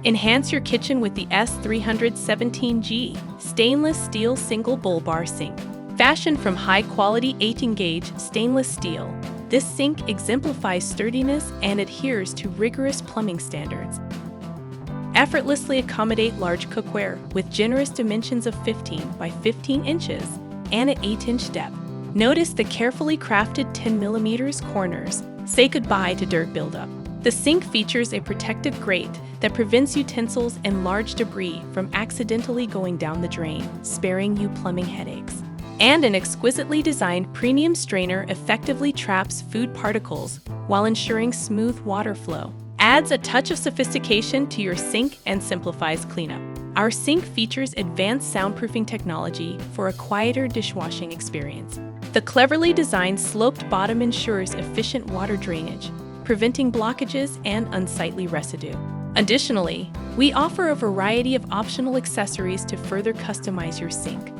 Enhance your kitchen with the S-317G stainless steel single bull bar sink. Fashioned from high-quality 18-gauge stainless steel, this sink exemplifies sturdiness and adheres to rigorous plumbing standards. Effortlessly accommodate large cookware with generous dimensions of 15 by 15 inches and an 8-inch depth. Notice the carefully crafted 10mm corners. Say goodbye to dirt buildup. The sink features a protective grate that prevents utensils and large debris from accidentally going down the drain, sparing you plumbing headaches. And an exquisitely designed premium strainer effectively traps food particles while ensuring smooth water flow. Adds a touch of sophistication to your sink and simplifies cleanup. Our sink features advanced soundproofing technology for a quieter dishwashing experience. The cleverly designed sloped bottom ensures efficient water drainage, preventing blockages and unsightly residue. Additionally, we offer a variety of optional accessories to further customize your sink.